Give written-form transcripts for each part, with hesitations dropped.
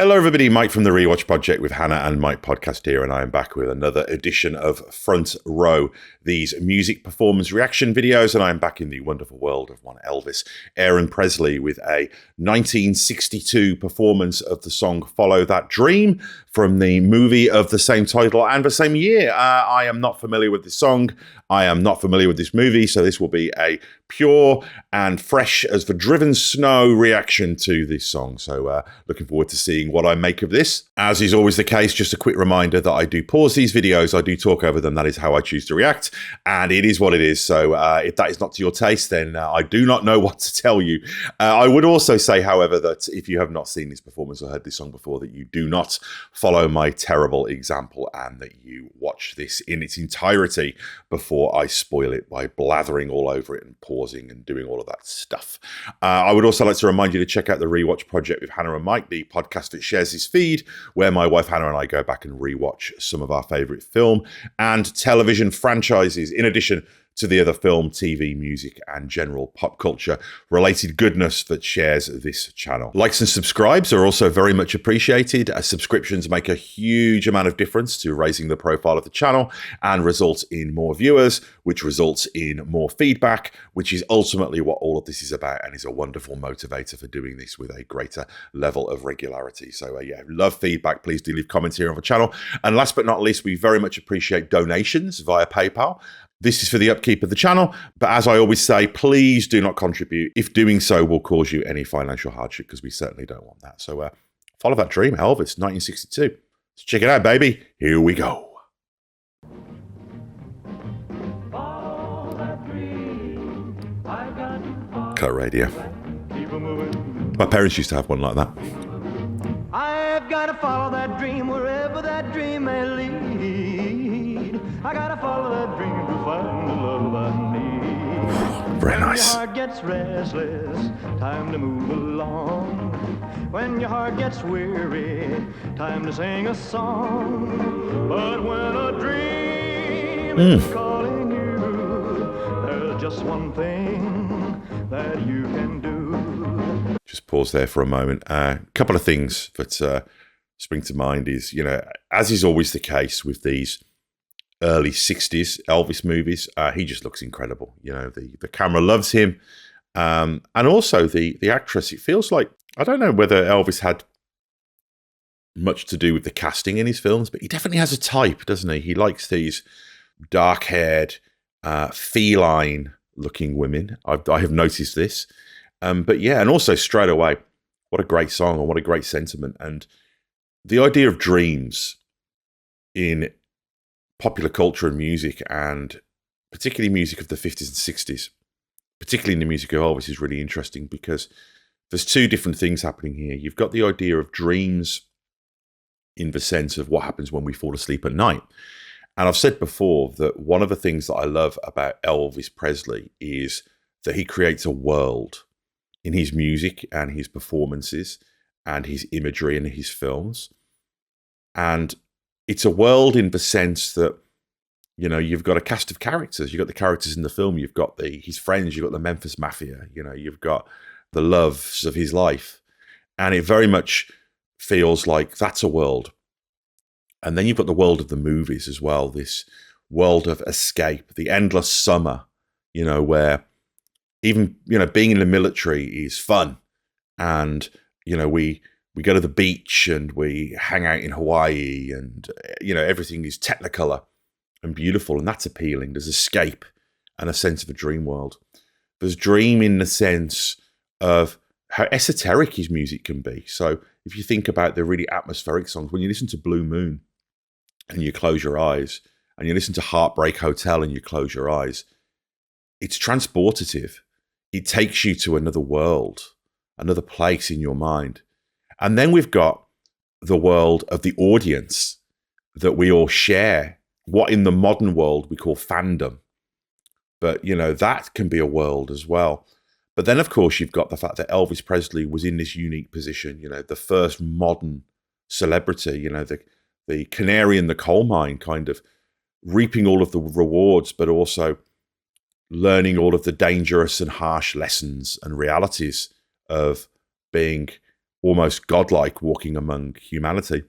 Hello everybody, Mike from the Rewatch Project with Hannah and Mike podcast here, and I am back with another edition of Front Row, these music performance reaction videos, and I am back in the wonderful world of one Elvis Presley with a 1962 performance of the song Follow That Dream from the movie of the same title and the same year. I am not familiar with this song. I am not familiar with this movie, so this will be a pure and fresh as the driven snow reaction to this song. So looking forward to seeing what I make of this. As is always the case, just a quick reminder that I do pause these videos, I do talk over them, that is how I choose to react, and it is what it is. So if that is not to your taste, then I do not know what to tell you. I would also say, however, that if you have not seen this performance or heard this song before, that you do not follow my terrible example and that you watch this in its entirety before I spoil it by blathering all over it and pausing and doing all of that stuff. I would also like to remind you to check out the Rewatch Project with Hannah and Mike, the podcast that shares this feed, where my wife Hannah and I go back and rewatch some of our favourite film and television franchises, in addition to the other film, TV, music, and general pop culture related goodness that shares this channel. Likes and subscribes are also very much appreciated, as subscriptions make a huge amount of difference to raising the profile of the channel and results in more viewers, which results in more feedback, which is ultimately what all of this is about and is a wonderful motivator for doing this with a greater level of regularity. So yeah, love feedback. Please do leave comments here on the channel. And last but not least, we very much appreciate donations via PayPal. This is for the upkeep of the channel, but as I always say, please do not contribute if doing so will cause you any financial hardship, because we certainly don't want that. So Follow That Dream, Elvis, 1962. Let's check it out, baby. Here we go. Color radio. My parents used to have one like that. I've got to follow that dream wherever that dream may lead. I got to follow that dream to find the love I need. Very nice. When your heart gets restless, time to move along. When your heart gets weary, time to sing a song. But when a dream is calling you, there's just one thing that you can do. Just pause there for a moment. A couple of things that spring to mind is, as is always the case with these early 60s Elvis movies, he just looks incredible. The camera loves him. And also the actress, it feels like, I don't know whether Elvis had much to do with the casting in his films, but he definitely has a type, doesn't he? He likes these dark-haired, feline-looking women. I have noticed this. But yeah, and also straight away, what a great song and what a great sentiment. And the idea of dreams in popular culture and music, and particularly music of the 50s and 60s, particularly in the music of Elvis, is really interesting because there's two different things happening here. You've got the idea of dreams in the sense of what happens when we fall asleep at night. And I've said before that one of the things that I love about Elvis Presley is that he creates a world in his music and his performances and his imagery and his films. And it's a world in the sense that, you've got a cast of characters. You've got the characters in the film. You've got his friends. You've got the Memphis Mafia. You've got the loves of his life. And it very much feels like that's a world. And then you've got the world of the movies as well, this world of escape, the endless summer, where even, being in the military is fun. And, we go to the beach and we hang out in Hawaii and, everything is technicolor and beautiful. And that's appealing. There's escape and a sense of a dream world. There's dream in the sense of how esoteric his music can be. So if you think about the really atmospheric songs, when you listen to Blue Moon and you close your eyes, and you listen to Heartbreak Hotel and you close your eyes, it's transportative. It takes you to another world, another place in your mind. And then we've got the world of the audience that we all share, what in the modern world we call fandom. But, that can be a world as well. But then, of course, you've got the fact that Elvis Presley was in this unique position, the first modern celebrity, the canary in the coal mine, kind of reaping all of the rewards, but also learning all of the dangerous and harsh lessons and realities of being almost godlike, walking among humanity.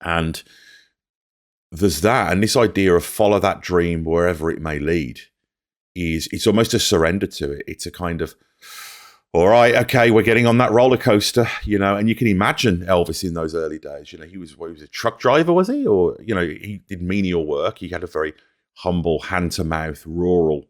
And there's that, and this idea of follow that dream wherever it may lead it's almost a surrender to it. It's a kind of, all right, okay, we're getting on that roller coaster, and you can imagine Elvis in those early days. He was a truck driver, was he? Or, he did menial work. He had a very humble, hand-to-mouth, rural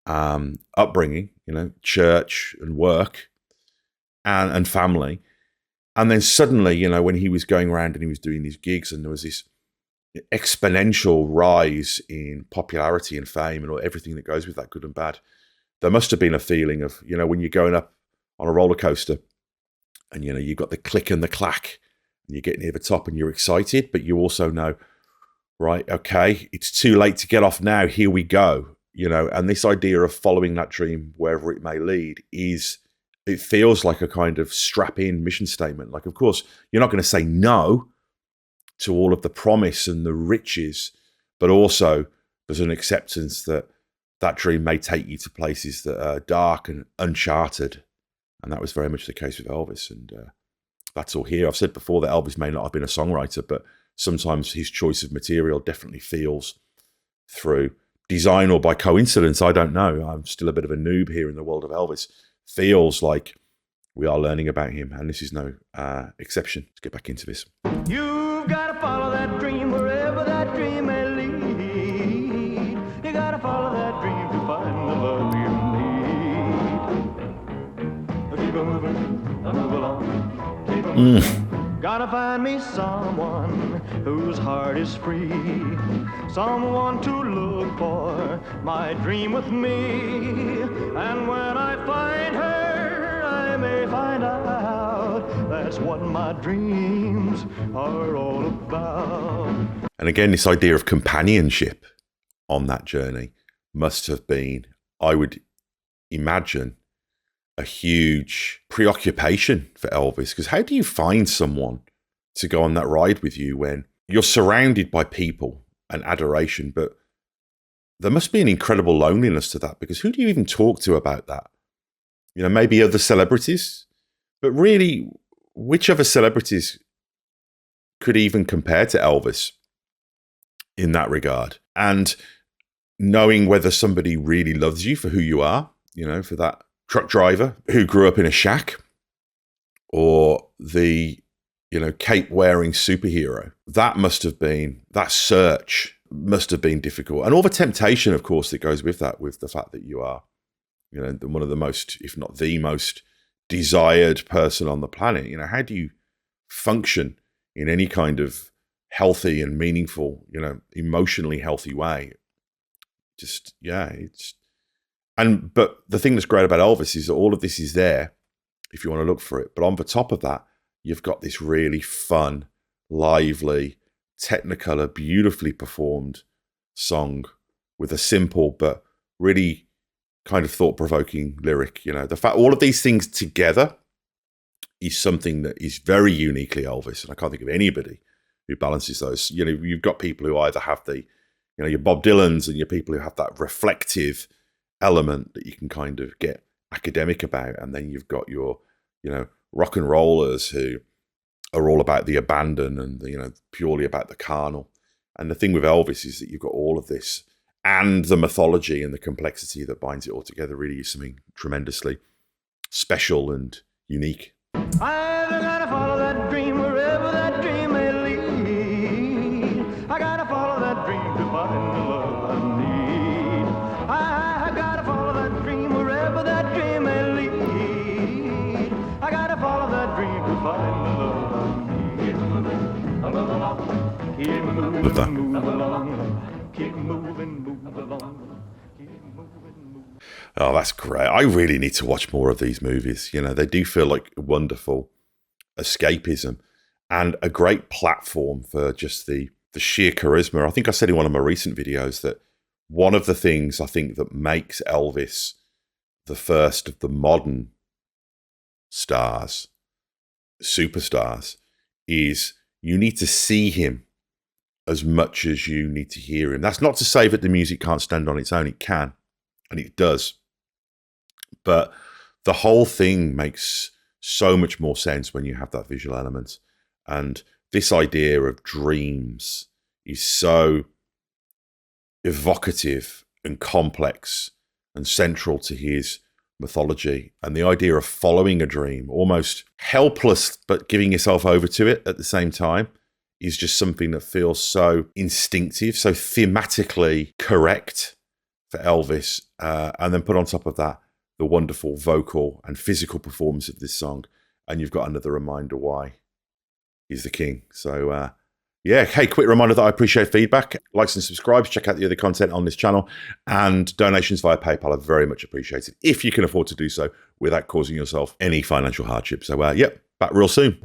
upbringing, church and work and family. And then suddenly, when he was going around and he was doing these gigs, and there was this exponential rise in popularity and fame and everything that goes with that, good and bad, there must have been a feeling of, when you're going up on a roller coaster and, you've got the click and the clack and you get near the top and you're excited, but you also know, right, okay, it's too late to get off now. Here we go. And this idea of following that dream wherever it may lead it feels like a kind of strap-in mission statement. Like, of course, you're not going to say no to all of the promise and the riches, but also there's an acceptance that that dream may take you to places that are dark and uncharted. And that was very much the case with Elvis. And that's all here. I've said before that Elvis may not have been a songwriter, but sometimes his choice of material definitely feels, through design or by coincidence, I don't know, I'm still a bit of a noob here in the world of Elvis, feels like we are learning about him. And this is no exception. Let's get back into this. You've got to follow that dream wherever that dream may lead. You got to follow that dream to find the love you need. Keep on moving, move along, keep on moving. Gotta find me someone whose heart is free, someone to look for my dream with me. And when I find her, I may find out that's what my dreams are all about. And again, this idea of companionship on that journey must have been, I would imagine, a huge preoccupation for Elvis. Because how do you find someone to go on that ride with you when you're surrounded by people and adoration, but there must be an incredible loneliness to that, because who do you even talk to about that? Maybe other celebrities, but really, which other celebrities could even compare to Elvis in that regard? And knowing whether somebody really loves you for who you are, for that truck driver who grew up in a shack, or the, cape-wearing superhero. That search must have been difficult. And all the temptation, of course, that goes with that, with the fact that you are, one of the most, if not the most desired person on the planet. How do you function in any kind of healthy and meaningful, emotionally healthy way? But the thing that's great about Elvis is that all of this is there if you want to look for it. But on the top of that, you've got this really fun, lively, technicolor, beautifully performed song with a simple but really kind of thought-provoking lyric. The fact all of these things together is something that is very uniquely Elvis, and I can't think of anybody who balances those. You've got people who either have the, your Bob Dylans, and your people who have that reflective element that you can kind of get academic about, and then you've got your, rock and rollers who are all about the abandon and purely about the carnal. And the thing with Elvis is that you've got all of this, and the mythology and the complexity that binds it all together really is something tremendously special and unique. I've gotta follow that dream wherever that dream may lead. I gotta follow that dream to find the love I need. I gotta follow that dream wherever that dream may lead. I gotta follow that dream to find the love I need. Keep moving, move along. Keep moving, move along. Keep moving, move along. Keep moving, move. Oh, that's great. I really need to watch more of these movies. They do feel like wonderful escapism and a great platform for just the sheer charisma. I think I said in one of my recent videos that one of the things I think that makes Elvis the first of the modern stars, superstars, is you need to see him as much as you need to hear him. That's not to say that the music can't stand on its own. It can, and it does. But the whole thing makes so much more sense when you have that visual element. And this idea of dreams is so evocative and complex and central to his mythology. And the idea of following a dream, almost helpless, but giving yourself over to it at the same time, is just something that feels so instinctive, so thematically correct for Elvis. And then put on top of that, the wonderful vocal and physical performance of this song. And you've got another reminder why he's the king. So, yeah, hey, quick reminder that I appreciate feedback. Likes and subscribes. Check out the other content on this channel. And donations via PayPal are very much appreciated if you can afford to do so without causing yourself any financial hardship. So, back real soon.